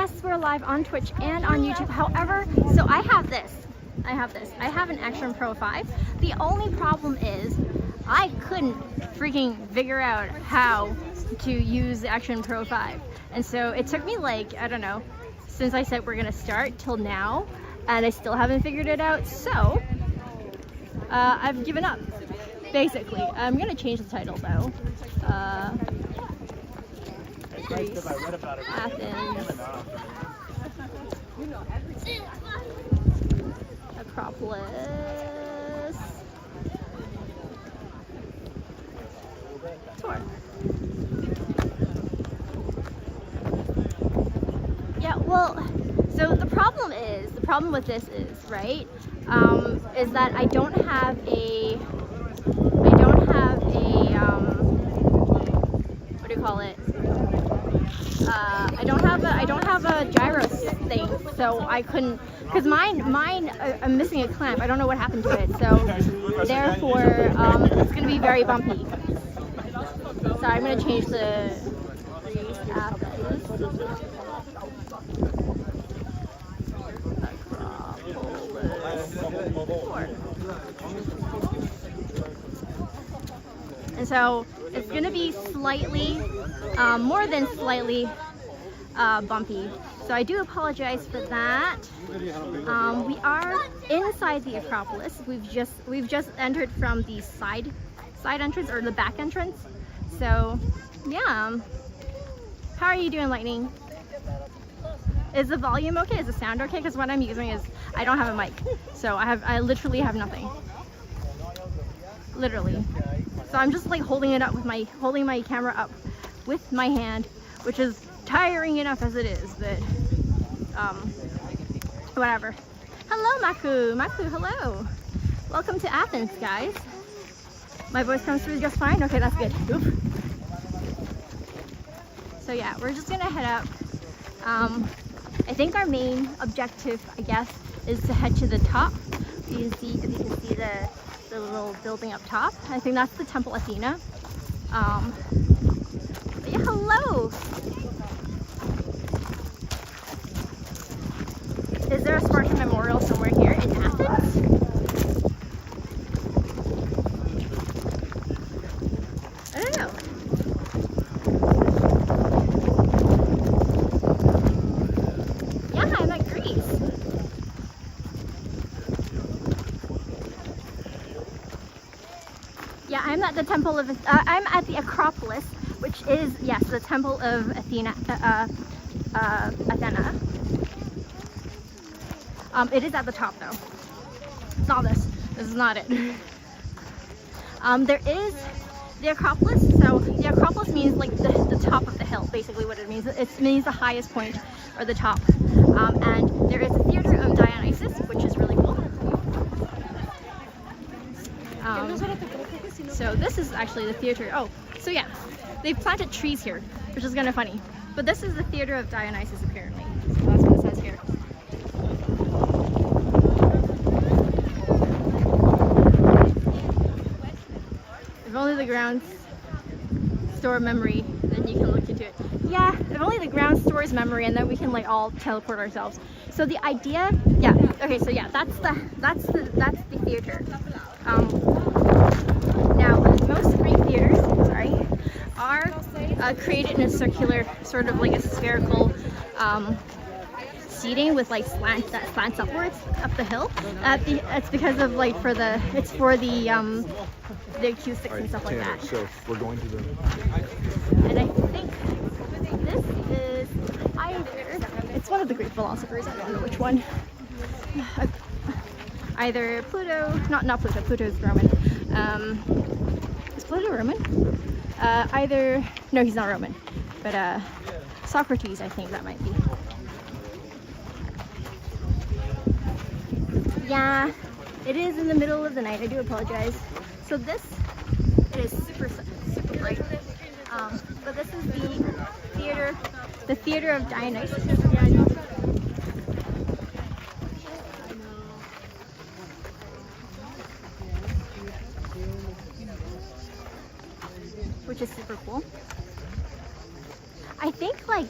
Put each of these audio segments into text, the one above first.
yes, we're live on Twitch and on YouTube. However, so I have this. I have an Action Pro 5. The only problem is I couldn't freaking figure out how to use the Action Pro 5. And so it took me like, I don't know, since I said we're gonna start till now, and I still haven't figured it out. So I've given up, basically. I'm gonna change the title though. Athens, Acropolis tour. Yeah, well, so the problem with this is, right, is that I don't have a, what do you call it? I don't have a gyro thing, so I couldn't, because mine, I'm missing a clamp. I don't know what happened to it, so therefore it's gonna be very bumpy. So I'm gonna change the and so it's gonna be slightly, more than slightly bumpy. So I do apologize for that. We are inside the Acropolis. We've just entered from the side entrance, or the back entrance. So yeah. How are you doing, Lightning? Is the volume okay? Is the sound okay? Because what I'm using is, I don't have a mic, so I literally have nothing. Literally. So I'm just like holding my camera up with my hand, which is tiring enough as it is, but whatever. Hello, Maku, hello. Welcome to Athens, guys. My voice comes through just fine. Okay, that's good. Oop. So yeah, we're just gonna head up. I think our main objective, I guess, is to head to the top. You can see, if you can see the little building up top. I think that's the Temple Athena. But yeah, hello. Is there a Spartan memorial somewhere here in Athens? I don't know. Yeah, I'm at Greece. Yeah, I'm at the Temple of, I'm at the Acropolis, which is, yes, the Temple of Athena. Athena. It is at the top though. It's not this. This is not it. There is the Acropolis. So the Acropolis means like the top of the hill, basically what it means. It means the highest point or the top. And there is a theater of Dionysus, which is really cool. So this is actually the theater. Oh, so yeah, they've planted trees here, which is kind of funny. But this is the theater of Dionysus apparently. So that's what it says here. If only the grounds store memory, then you can look into it. Yeah, if only the ground stores memory, and then we can like all teleport ourselves. So the idea, yeah, okay, so yeah, that's the theater. Now, most Greek theaters, are created in a circular, sort of like a spherical seating with like that slants upwards up the hill. It's because of like it's for the acoustics and stuff like that. So we're going to the. And I think this is it's one of the Greek philosophers. I don't know which one. Either Pluto, not Pluto. Pluto's Roman. Is Pluto Roman? No, he's not Roman, but Socrates, I think that might be. Yeah, it is in the middle of the night. I do apologize. So it is super bright. But this is the theater of Dionysus. Which is super cool. I think like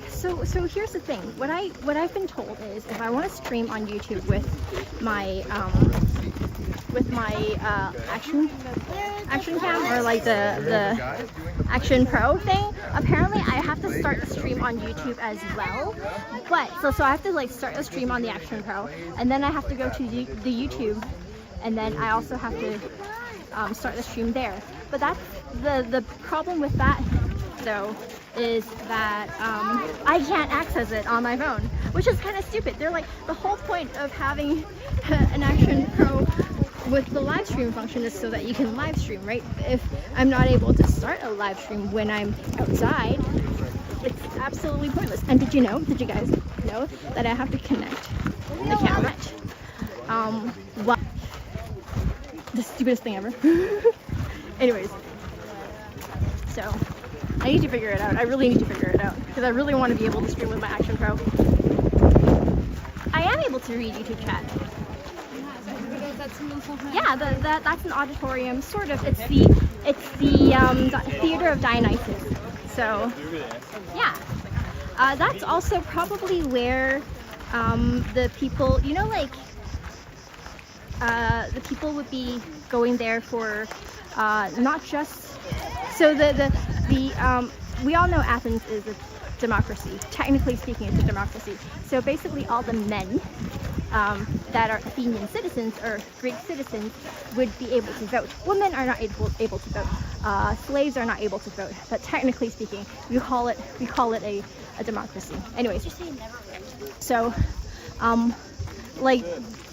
so here's the thing. What I've been told is if I want to stream on YouTube with my action cam, or like the Action Pro thing, apparently I have to start the stream on YouTube as well. But so I have to like start the stream on the Action Pro, and then I have to go to the YouTube, and then I also have to start the stream there. But that's the problem with that though, is that I can't access it on my phone, which is kind of stupid. They're like, the whole point of having an Action Pro with the live stream function is so that you can live stream, right? If I'm not able to start a live stream when I'm outside, it's absolutely pointless. And did you guys know that I have to connect the camera? What? The stupidest thing ever. Anyways, so I need to figure it out. I really need to figure it out because I really want to be able to stream with my Action Pro. I am able to read YouTube chat. Yeah, that's an auditorium, sort of. It's the Theater of Dionysus. So yeah, that's also probably where the people, like the people would be going there for not just so we all know Athens is a democracy. Technically speaking, it's a democracy. So basically all the men that are Athenian citizens or Greek citizens would be able to vote. Women are not able to vote. Slaves are not able to vote. But technically speaking, we call it a democracy. Anyways, so like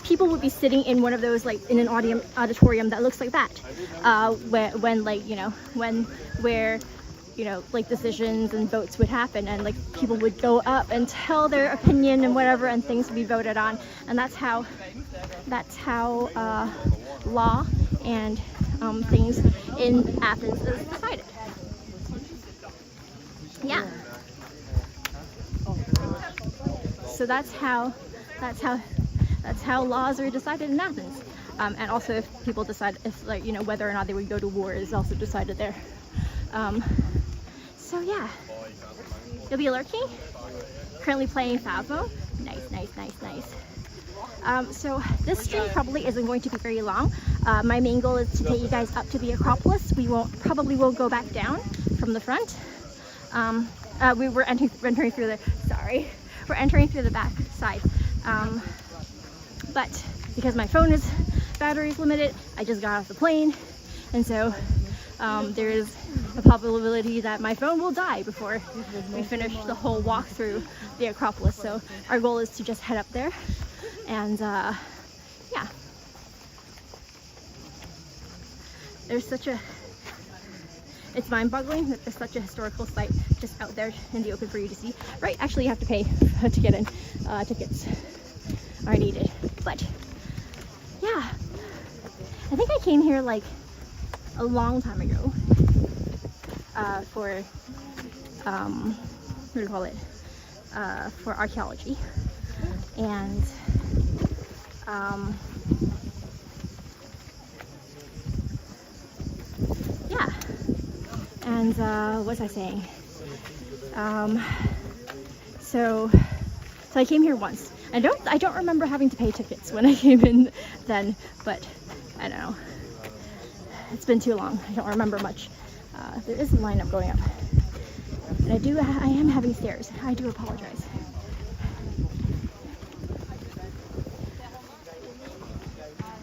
people would be sitting in one of those, like in an auditorium that looks like that, where like decisions and votes would happen, and like people would go up and tell their opinion and whatever, and things would be voted on, and that's how law and things in Athens is decided. Yeah. So that's how laws are decided in Athens, and also if people decide whether or not they would go to war is also decided there. So yeah, you'll be lurking. Currently playing Phasmo. Nice. So this stream probably isn't going to be very long. My main goal is to take you guys up to the Acropolis. We probably will go back down from the front. We were entering through the. Sorry, we're entering through the back side. But because my phone battery is limited, I just got off the plane, and so there is a possibility that my phone will die before we finish the whole walk through the Acropolis. So our goal is to just head up there, and yeah, it's mind-boggling that there's such a historical site just out there in the open for you to see. Right, actually you have to pay to get in. Tickets are needed, but yeah, I think I came here like a long time ago for what do you call it, for archaeology, and yeah, and what was I saying? So I came here once. I don't remember having to pay tickets when I came in then, but I don't know. It's been too long. I don't remember much. There is a lineup going up, and I am having stairs. I do apologize.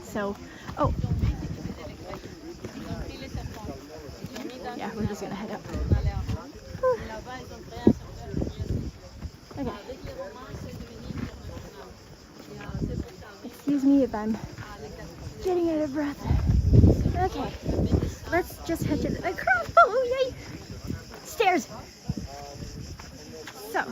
So, oh, yeah, we're just gonna head up. Whew. Okay. Excuse me if I'm getting out of breath. Okay, let's just head to the Acropolis. Oh, yay! Stairs. So,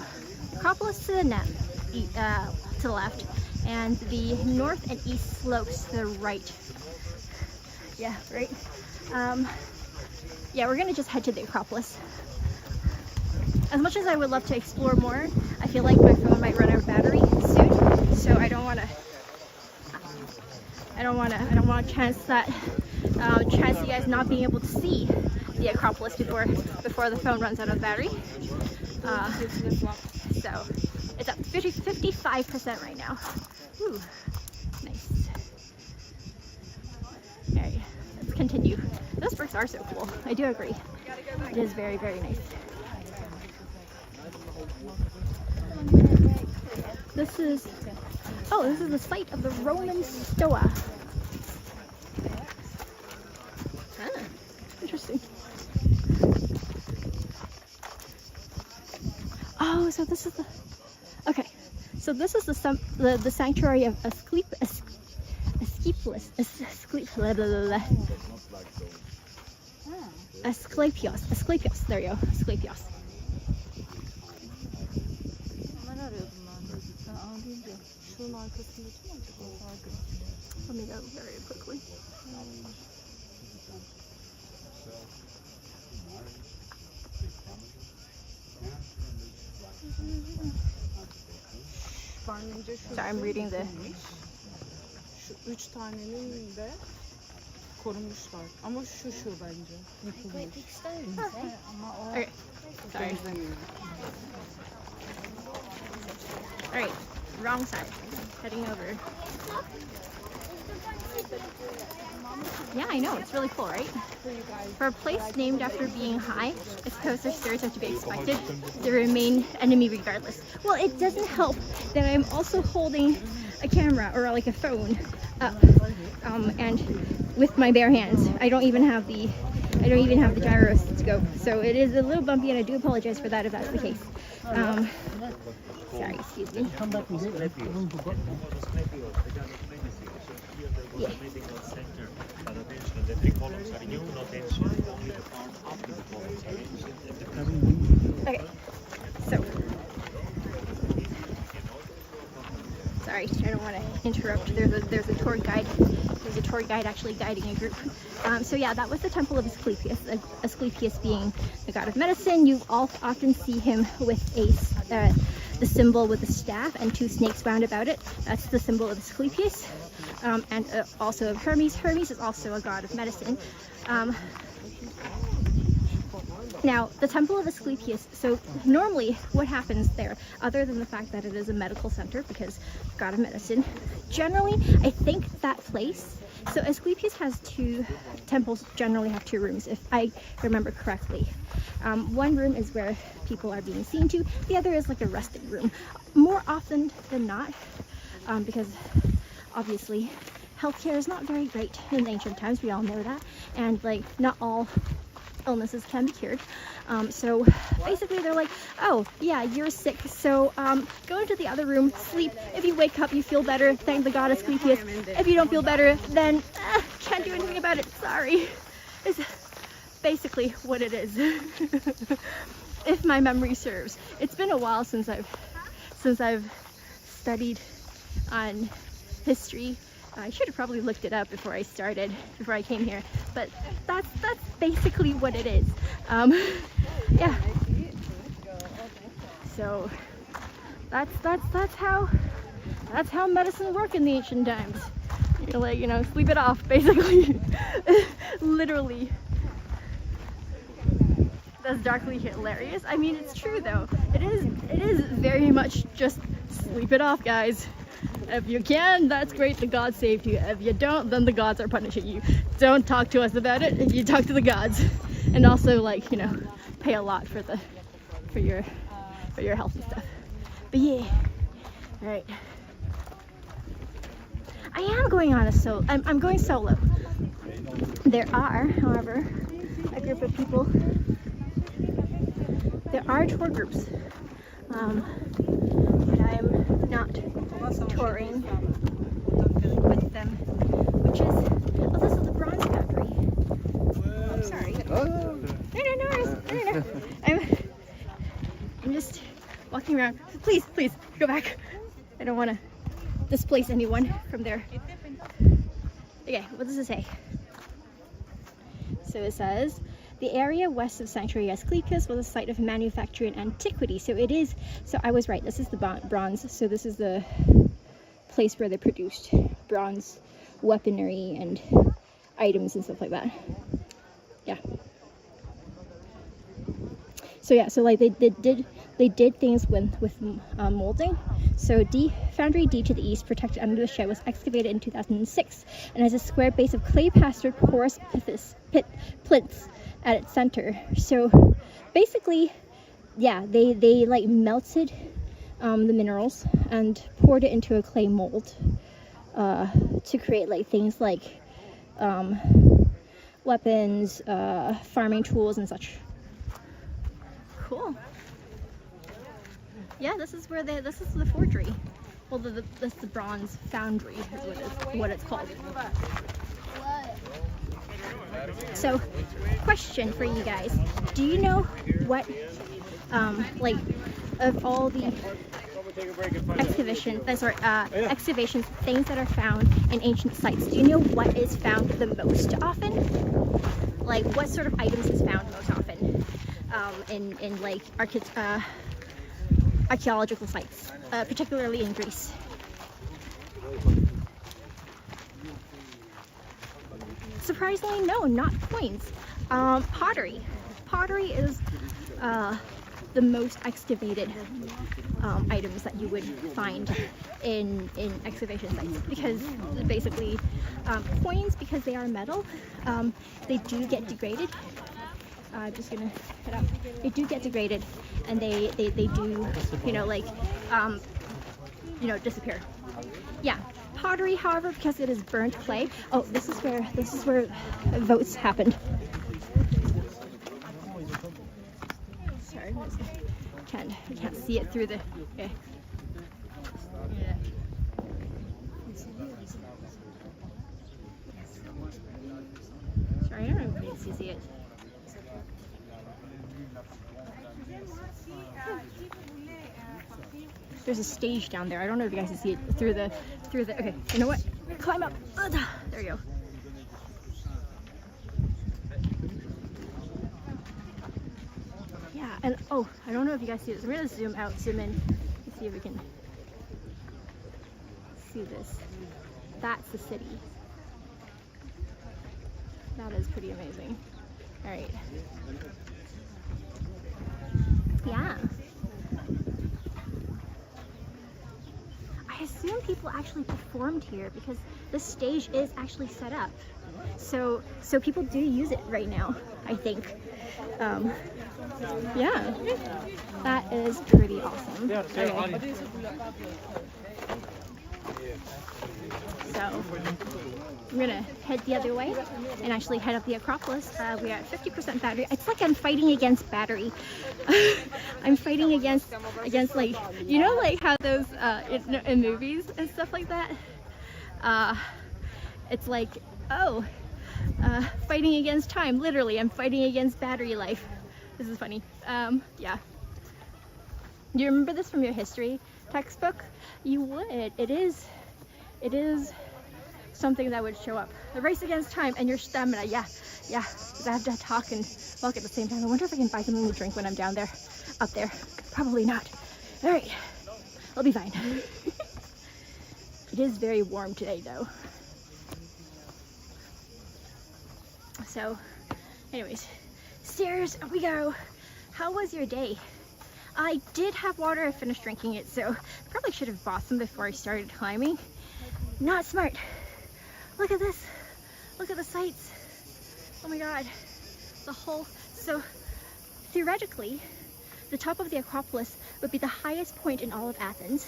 Acropolis to the left, and the north and east slopes to the right. Yeah, right. Yeah, we're gonna just head to the Acropolis. As much as I would love to explore more, I feel like my phone might run out of battery soon, so I don't want to chance you guys not being able to see the Acropolis before the phone runs out of battery. So it's at 55% right now. Ooh, nice. All right, let's continue. Those bricks are so cool. I do agree. It is very, very nice. This is the site of the Roman Stoa. Ah, interesting. Oh, so this is the, okay. So this is the sanctuary of Asclepius. Asclepios. There you go. Asclepios. Let me go very quickly. Sorry, I'm reading the. Şu 3 tanenin de korumuşlar. Ama şu bence. Yıkılmış. Okay. Sorry. Alright, wrong side. Heading over. Yeah, I know, it's really cool, right? For a place named after being high, I suppose their stairs have to be expected to remain enemy regardless. Well, it doesn't help that I'm also holding a camera or like a phone up, and with my bare hands. I don't even have the gyroscope, so it is a little bumpy, and I do apologize for that if that's the case. Sorry, excuse me. Yeah. Okay, so sorry, I don't want to interrupt. There's a tour guide. There's a tour guide actually guiding a group. So yeah, that was the temple of Asclepius. Asclepius being the god of medicine. You all often see him with the symbol with a staff and 2 snakes wound about it. That's the symbol of Asclepius, and also of Hermes. Hermes is also a god of medicine. Now, the temple of Asclepius, so normally what happens there, other than the fact that it is a medical center because god of medicine, generally I think that place, so Asclepius has 2 temples, generally have 2 rooms if I remember correctly. One room is where people are being seen to, the other is like a resting room. More often than not, because obviously healthcare is not very great in ancient times, we all know that, and like not all illnesses can be cured. So basically they're like, oh yeah, you're sick, so go into the other room, sleep. If you wake up, you feel better, thank the god Asclepius. If you don't feel better, then can't do anything about it, sorry. It's basically what it is. If my memory serves. It's been a while since I've studied on history. I should have probably looked it up before I came here, but that's basically what it is. Yeah. So that's how medicine worked in the ancient times. You're like, you know, sleep it off, basically. Literally. That's darkly hilarious. I mean, it's true though. It is very much just sleep it off, guys. If you can, that's great, the gods saved you. If you don't, then the gods are punishing you. Don't talk to us about it, you talk to the gods. And also, like, you know, pay a lot for your health and stuff. But yeah, alright. I am going on I'm going solo. There are, however, a group of people. There are tour groups. But I'm not touring with them, which is, oh, this is the bronze factory. I'm sorry. No. I'm just walking around. Please, go back. I don't want to displace anyone from there. Okay, what does it say? So it says, the area west of Sanctuary Asclepius was a site of manufacturing antiquity. So it is, so I was right, this is the bronze. So this is the place where they produced bronze weaponry and items and stuff like that. Yeah. So yeah, so like they did things with molding. So Foundry D to the east, protected under the shed, was excavated in 2006 and has a square base of clay-plastered porous plinths at its center. So basically, yeah, they like melted the minerals and poured it into a clay mold to create like things like weapons, farming tools, and such. Cool. Yeah, this is the forgery. Well, this is the bronze foundry is what it's called. So, question for you guys: do you know what, like, of all the excavations, things that are found in ancient sites, do you know what is found the most often? Like, what sort of items is found most often in like archaeological sites, particularly in Greece? Surprisingly, no, not coins. Pottery. Pottery is the most excavated items that you would find in excavation sites, because basically coins, because they are metal, they do get degraded. Just gonna head up. They do get degraded, and they do, you know, like disappear. Yeah. Pottery, however, because it is burnt clay. Oh, this is where votes happened. Sorry, I can't see it through the. Okay. Sorry, I don't know if you can see it. There's a stage down there. I don't know if you guys can see it through the. Okay, you know what? Climb up. There you go. Yeah, and oh, I don't know if you guys see this. I'm gonna zoom out, zoom in, and see if we can see this. That's the city. That is pretty amazing. All right. Yeah. I assume people actually performed here because the stage is actually set up. So people do use it right now, I think. Yeah. That is pretty awesome. Okay. So I'm gonna head the other way and actually head up the Acropolis. We are at 50% battery. It's like I'm fighting against battery. I'm fighting against like, you know, like how those in movies and stuff like that. It's like, oh, fighting against time. Literally, I'm fighting against battery life. This is funny. Yeah. Do you remember this from your history textbook? You would. It is something that would show up. The race against time and your stamina. Yeah. I have to talk and walk at the same time. I wonder if I can buy something to drink when I'm down there, up there. Probably not. All right, I'll be fine. It is very warm today, though. So, anyways, stairs we go. How was your day? I did have water. I finished drinking it, so I probably should have bought some before I started climbing. Not smart. Look at this. Look at the sights. Oh my god. So theoretically, the top of the Acropolis would be the highest point in all of Athens.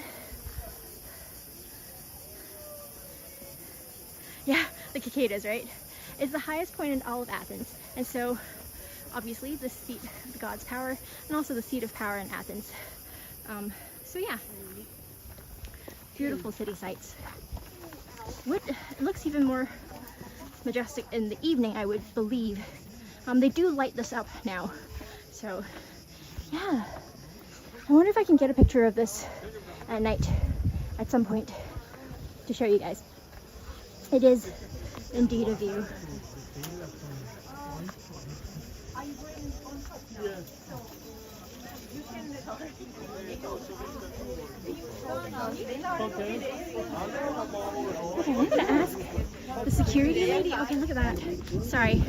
Yeah, the cicadas, right? It's the highest point in all of Athens. And so, obviously, the seat of the god's power, and also the seat of power in Athens. So yeah, beautiful city sights. It looks even more majestic in the evening, I would believe. They do light this up now. So, yeah. I wonder if I can get a picture of this at night at some point to show you guys. It is indeed a view. Okay, I'm gonna ask the security lady. Okay, look at that. Sorry.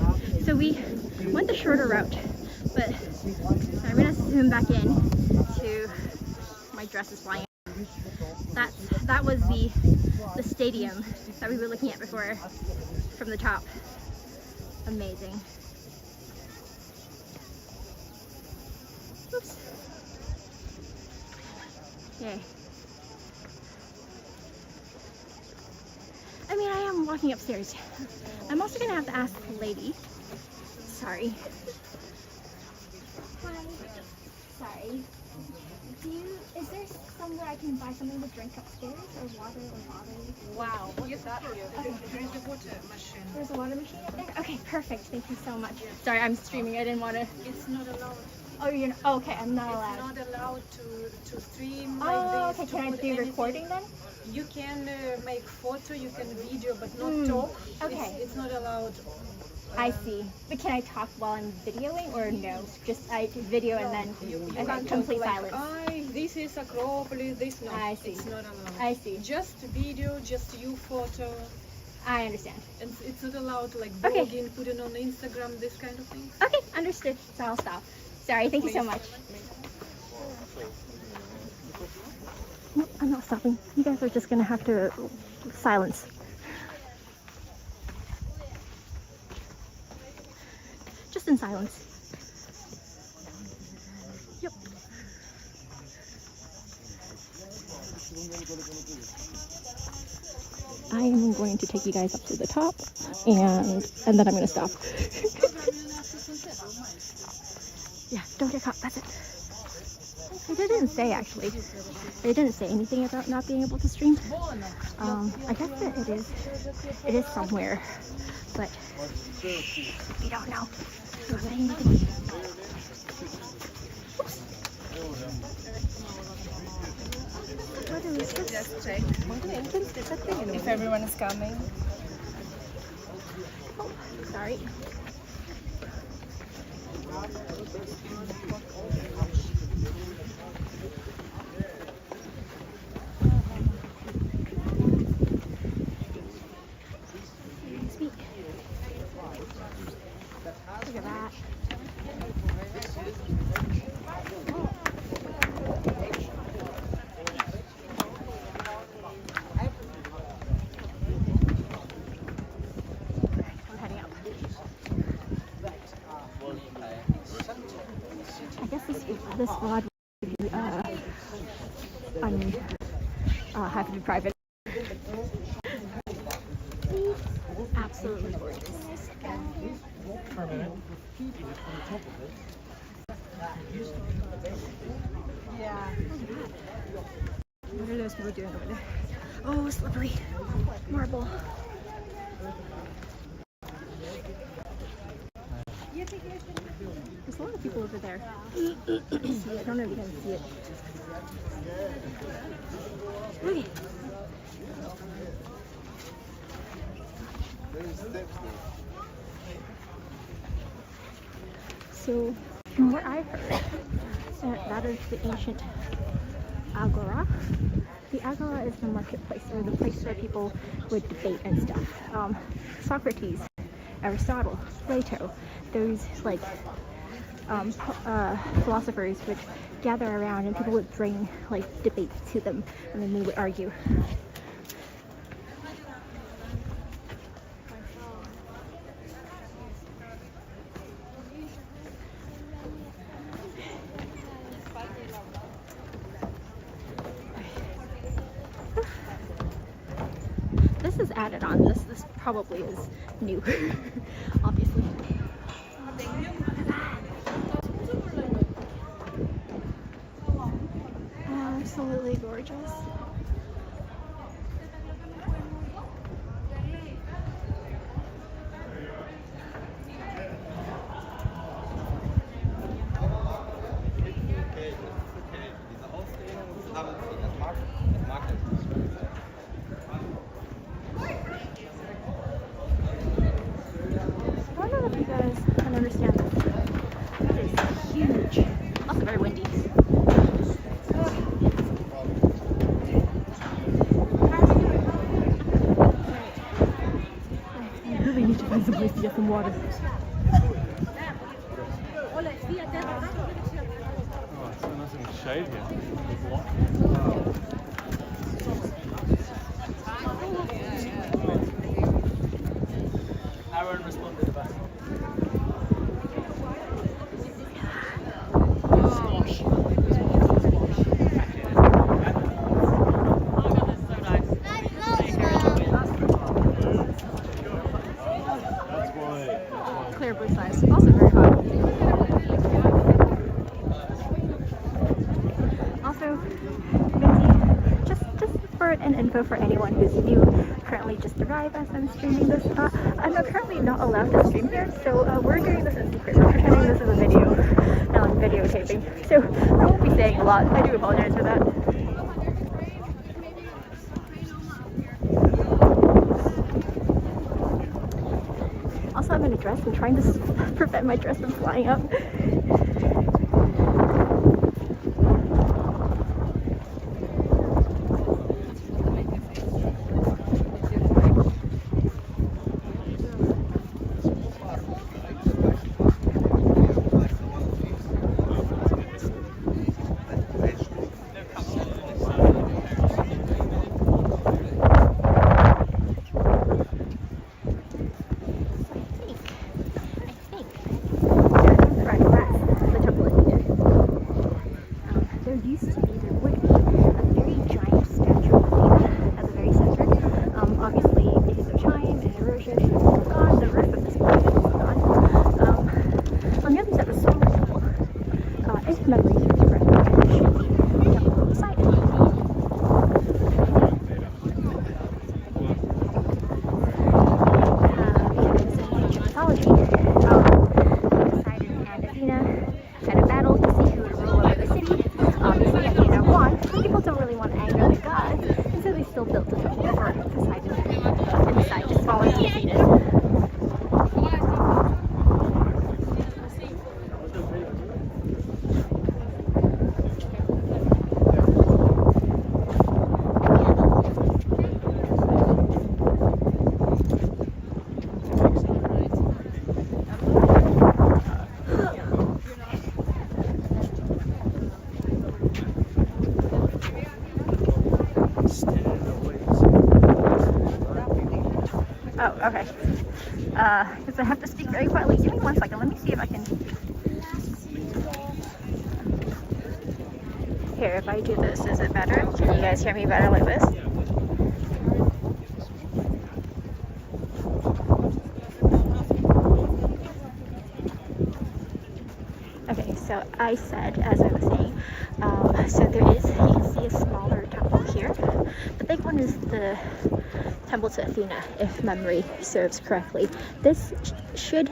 So we went the shorter route, but I'm gonna zoom back in to my dress is flying. That was the stadium that we were looking at before from the top. Amazing. Oops. Yay. I mean, I am walking upstairs. I'm also gonna have to ask the lady. Sorry. Hi. Sorry. Is there somewhere I can buy something to drink upstairs, or water or bottle? Wow, yes, that is. There is a water machine. There's a water machine up there? Okay, perfect. Thank you so much. Sorry, I'm streaming. I didn't want to. It's not allowed. Oh, you're not, oh, okay. I'm not allowed. It's not allowed to stream Oh, like this. okay. Can I do recording then? You can make photo, you can video, but not talk. Okay. It's not allowed. I see. But can I talk while I'm videoing, or no? Just I video and then You I got can't complete talk silence. this is Acropolis, this no. I see. It's not allowed. I see. Just video, just you photo. I understand. And it's not allowed to like Okay. blogging, put it on Instagram, this kind of thing. Okay, understood. So I'll stop. Sorry. Thank you so much. Nope, I'm not stopping. You guys are just gonna have to silence. Just in silence. Yep. I am going to take you guys up to the top, and then I'm gonna stop. Yeah, don't get caught. That's it. They didn't say, actually. They didn't say anything about not being able to stream. I guess that it is somewhere, but we don't know. Not saying anything. Oops. Just check if everyone is coming. Oh, sorry. Sweet. Look at that. I'm heading up. I guess this vlog would be have to be private. Absolutely gorgeous. Yeah. What are those people doing over there? Oh, slippery marble. There's a lot of people over there. See, I don't know if you can see it. Okay. So, from what I've heard, that is the ancient agora. The agora is the marketplace, or the place where people would debate and stuff. Socrates, Aristotle, Plato, those like philosophers would gather around, and people would bring like debates to them, and then they would argue. This is added on. This probably is new, obviously. Absolutely gorgeous. I don't know if you guys can understand this. It is huge. Also very windy. I really need to find some place to get some water. So nice and shade here. Aaron responded back. Squash. Clear blue skies. Also very hot. Also, just for an info for anyone who's new, currently just arrived as I'm streaming this. I'm currently not allowed to stream here, so we're doing this in secret. We're pretending this is a video, and I'm videotaping. So I won't be saying a lot. I do apologize for that. Also, I'm in a dress. I'm trying to prevent my dress from flying up. Oh, okay. Because I have to speak very quietly. Give me 1 second. Let me see if I can. Here, if I do this, is it better? Can you guys hear me better like this? Okay, so I said, as I was saying, so there is, you can see a smaller temple here. The big one is the temple to Athena, if memory serves correctly. This should,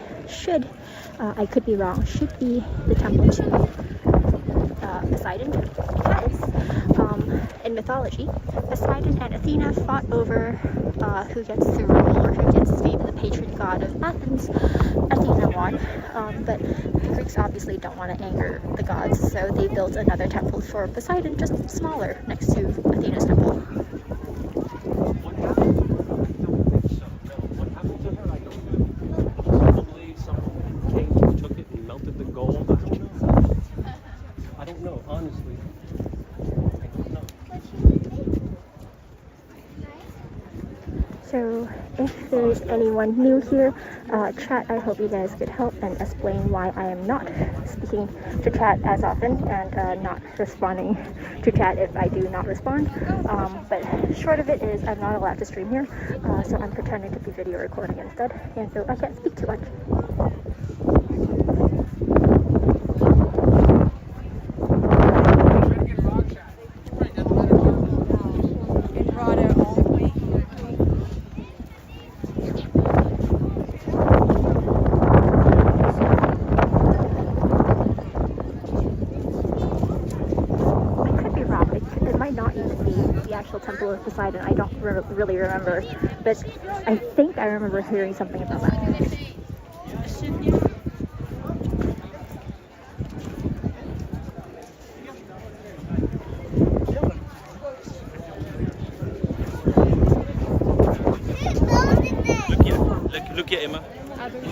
I could be wrong, should be the temple to Poseidon, because in mythology, Poseidon and Athena fought over who gets to rule or who gets to be the patron god of Athens. Athena won, but the Greeks obviously don't want to anger the gods, so they built another temple for Poseidon, just smaller, next to Athena's temple. So if there's anyone new here, chat, I hope you guys could help and explain why I am not speaking to chat as often and not responding to chat if I do not respond. But short of it is I'm not allowed to stream here, so I'm pretending to be video recording instead, and so I can't speak too much. Temple of Poseidon. I don't really remember, but I think I remember hearing something about that. Look at Emma.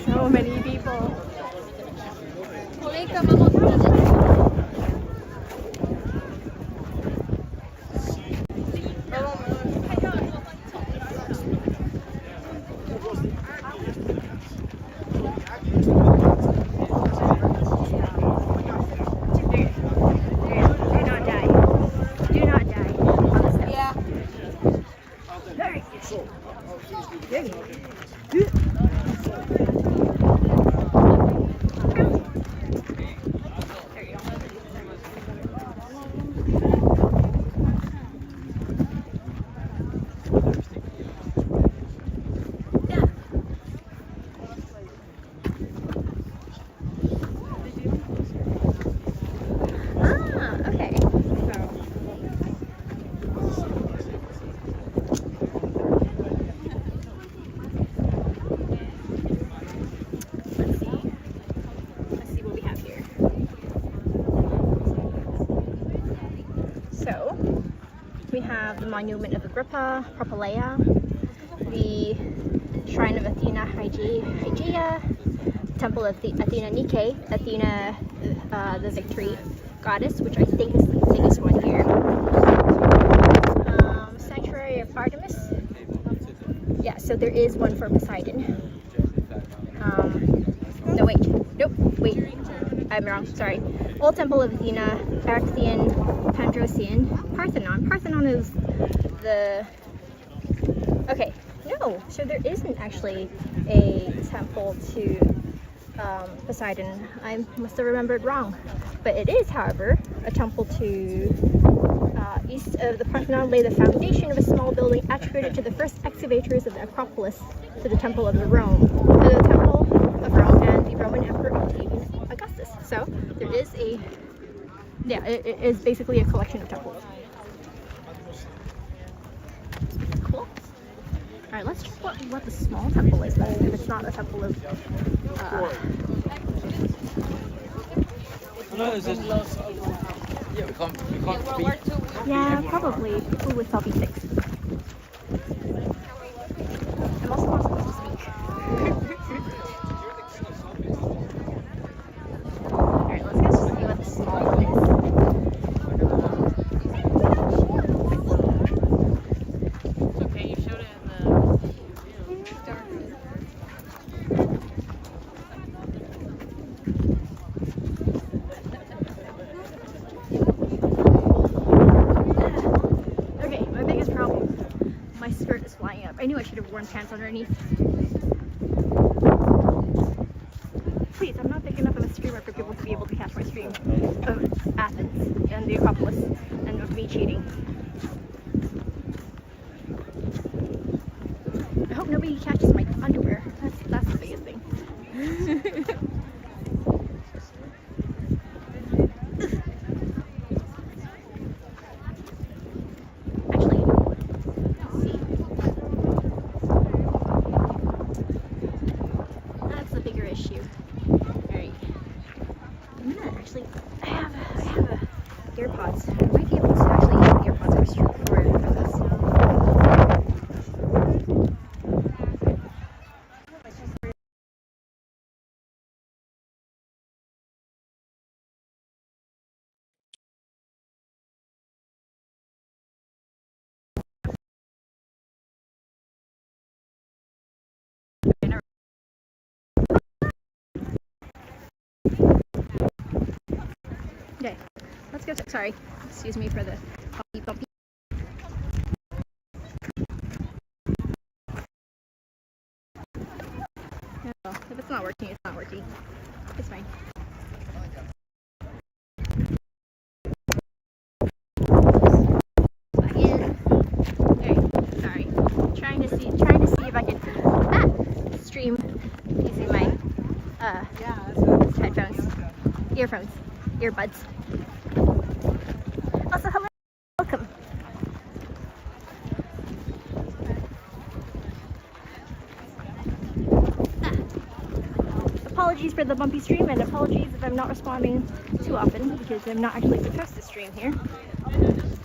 So many people. We have the monument of Agrippa, Propylaea, the shrine of Athena Hygeia, temple of Athena Nike, Athena the victory goddess, which I think is the biggest one here. Sanctuary of Artemis. Yeah, so there is one for Poseidon. No, wait. Nope, wait. I'm wrong, sorry. Old Temple of Athena, Erechtheion, Pandrosian, Parthenon. Parthenon is the... Okay, no. So there isn't actually a temple to Poseidon. I must have remembered wrong. But it is, however, a temple to... east of the Parthenon lay the foundation of a small building attributed to the first excavators of the Acropolis, to the Temple of Rome, and the Roman Emperor Octavian Augustus. So there is a, yeah, it is basically a collection of temples. Cool. All right, let's check what the small temple is then, if it's not a temple of. Yeah, we can't speak. Yeah, probably people with selfie sticks. I'm also not supposed to speak. Alright, let's go see what the small one is. It's okay, you showed it in the dark room. Okay, my biggest problem. My skirt is flying up. I knew I should have worn pants underneath. Please, I'm not big enough of a streamer for people to be able to catch my stream of Athens and the Acropolis and of me cheating. I hope nobody catches my underwear. That's the biggest thing. Actually, let's see. That's the bigger issue. Alright. I'm gonna actually, I have earpods. I might be able to actually use the earpods for this. Okay, let's go. Sorry, excuse me for the bumpy. No, if it's not working, it's not working. It's fine. Back in. Okay, sorry. Trying to see if I can stream using my headphones, earbuds. Also, hello, welcome. Apologies for the bumpy stream, and apologies if I'm not responding too often, because I'm not actually supposed to stream here.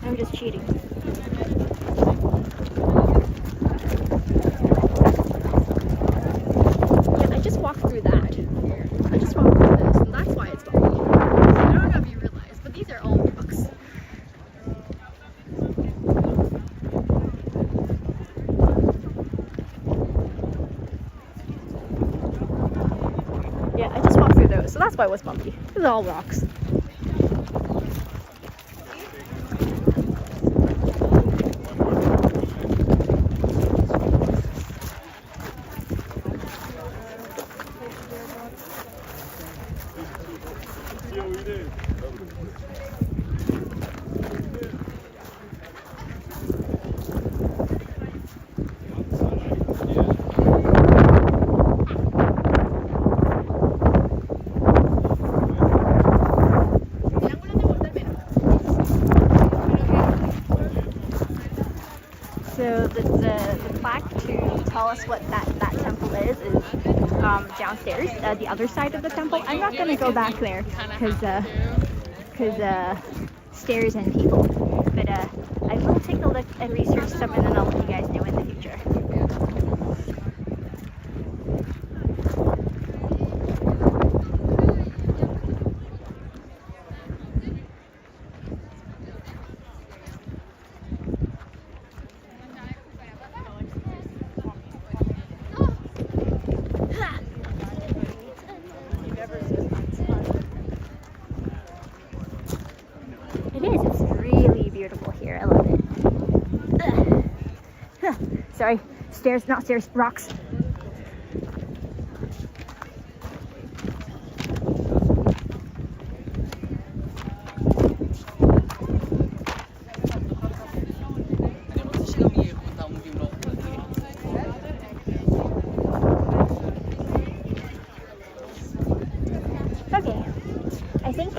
I'm just cheating. Yeah, I just walked through that. I just walked through this, and that's why it's bumpy. I don't know if you realize, but these are all books. Yeah, I just walked through those, so that's why it was bumpy. This is all rocks. tell us what that temple is downstairs, the other side of the temple. I'm not gonna go back there because stairs and people. But I will take a look and research some, and then I'll let you guys know in the future. It is. It's really beautiful here. I love it. Ugh. Sorry. Stairs, not stairs. Rocks. Okay. I think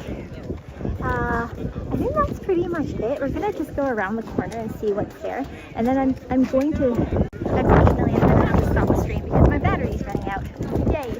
that's pretty much it. We're gonna just go around the corner and see what's there, and then I'm going to, unfortunately, I'm gonna have to stop the stream because my battery's running out. Yay!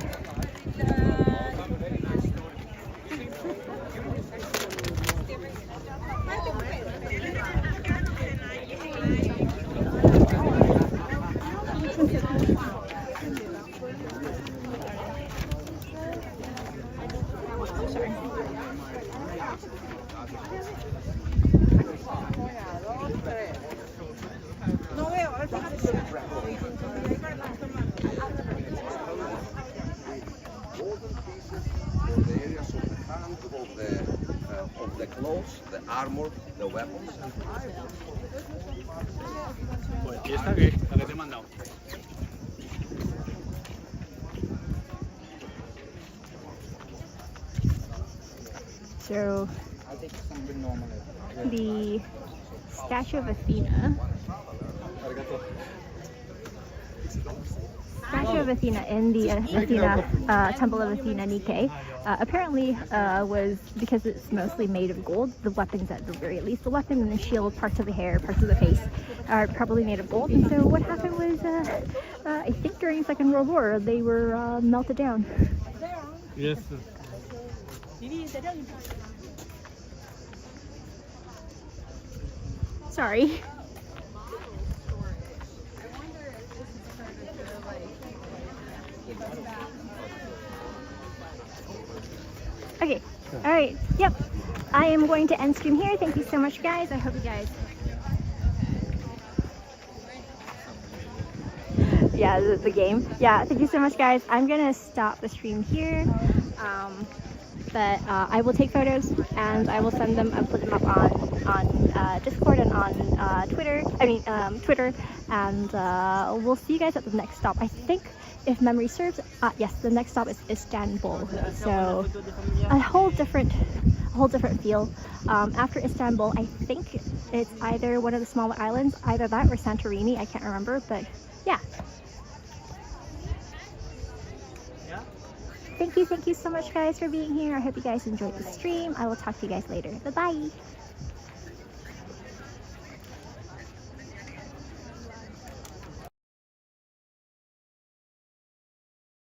The areas of the hand, of the clothes, the armor, the weapons. Pues aquí está, que la que te he mandado. So, the statue of Athena. Statue of Athena in the Temple of Athena Nike apparently was, because it's mostly made of gold, the weapons at the very least, the weapon and the shield, parts of the hair, parts of the face are probably made of gold. And so what happened was, I think during the Second World War, they were melted down. Yes. Sorry. Okay, alright, yep. I am going to end stream here. Thank you so much, guys. I hope you guys... Yeah, the game. Yeah, thank you so much, guys. I'm gonna stop the stream here. But I will take photos and I will send them and put them up on Discord and on Twitter. Twitter. And we'll see you guys at the next stop. I think, if memory serves, yes, the next stop is Istanbul. So a whole different feel. After Istanbul, I think it's either one of the smaller islands, either that or Santorini. I can't remember, but yeah. Thank you so much, guys, for being here. I hope you guys enjoyed the stream. I will talk to you guys later. Bye-bye.